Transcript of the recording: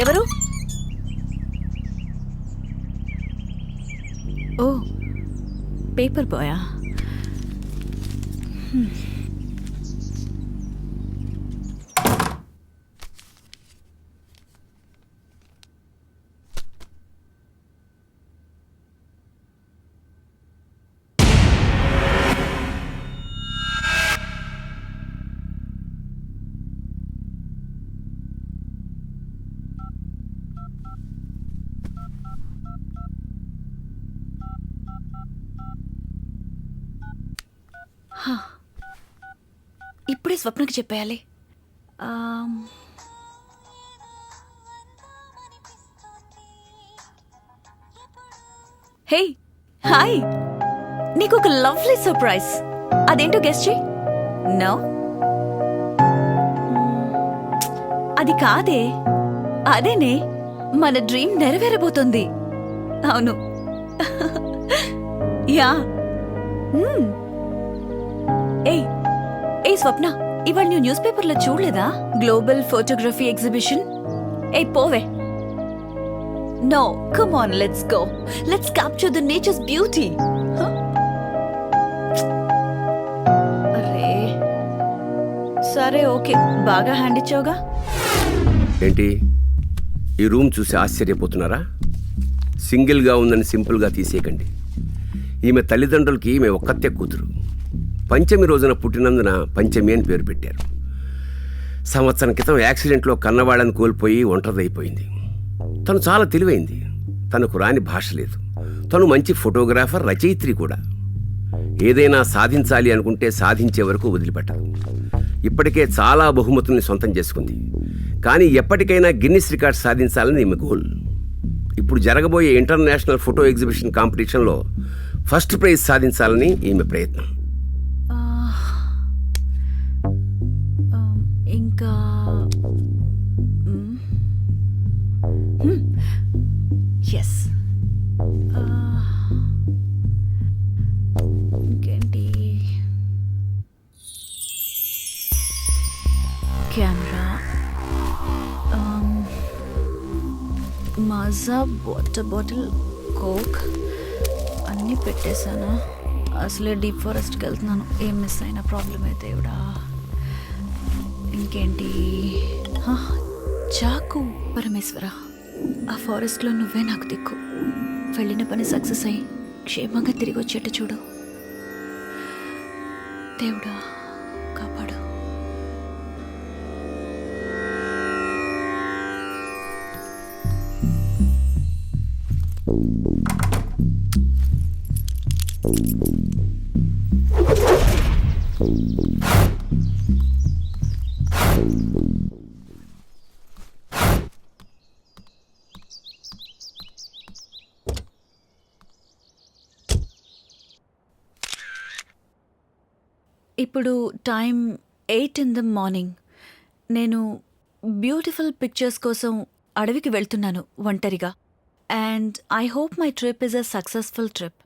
ఎవరు? ఓ, పేపర్ బాయా? ఇప్పుడే స్వప్నకి చెప్పేయాలి. హే, హాయ్, నీకు ఒక లవ్లీ సర్ప్రైజ్. అదేంటో గెస్ట్ చేయి. నో, అది కాదే, అదేనే, మన డ్రీమ్ నెరవేరబోతుంది. అవును. యా. ఏయ్ ఏ స్వప్న, ఇవాళ నువ్వు న్యూస్ పేపర్లో చూడలేదా? Global photography exhibition. ఏ పోవే. No, come on, let's go. Let's capture the nature's beauty. అరే సరే, ఓకే, బాగా హ్యాండ్ ఇచ్చావుగా. ఏంటి, ఈ రూమ్ చూసి ఆశ్చర్యపోతున్నారా? సింగిల్గా ఉందని సింపుల్గా తీసేయకండి. ఈమె తల్లిదండ్రులకి ఈమె ఒక్కతే కూతురు. పంచమి రోజున పుట్టినందున పంచమి అని పేరు పెట్టారు. సంవత్సరం క్రితం యాక్సిడెంట్లో కన్నవాళ్ళని కోల్పోయి ఒంటరిదైపోయింది. తను చాలా తెలివైంది. తనకు రాని భాష లేదు. తను మంచి ఫోటోగ్రాఫర్, రచయిత్రి కూడా. ఏదైనా సాధించాలి అనుకుంటే సాధించే వరకు వదిలిపెట్టదు. ఇప్పటికే చాలా బహుమతుల్ని సొంతం చేసుకుంది. కానీ ఎప్పటికైనా గిన్నిస్ రికార్డ్ సాధించాలని ఈమె గోల్. ఇప్పుడు జరగబోయే ఇంటర్నేషనల్ ఫోటో ఎగ్జిబిషన్ కాంపిటీషన్లో ఫస్ట్ ప్రైజ్ సాధించాలని ఈమె ప్రయత్నం. ఇంకా ఎస్, ఇంకేంటి? Camera, Maaza water bottle, coke అన్నీ పెట్టేశాను. అసలే డీప్ ఫారెస్ట్కి వెళ్తున్నాను. ఏం మిస్ అయినా ప్రాబ్లమే దేవుడా. ఇంకేంటి? చాకు. పరమేశ్వర, ఆ ఫారెస్ట్లో నువ్వే నాకు దిక్కు. వెళ్ళిన పని సక్సెస్ అయ్యి క్షేమంగా తిరిగి వచ్చేట్టు చూడు దేవుడా, కాపాడు. ఇప్పుడు టైం 8 in the morning. నేను బ్యూటిఫుల్ పిక్చర్స్ కోసం అడవికి వెళ్తున్నాను ఒంటరిగా. And I hope my trip is a successful trip.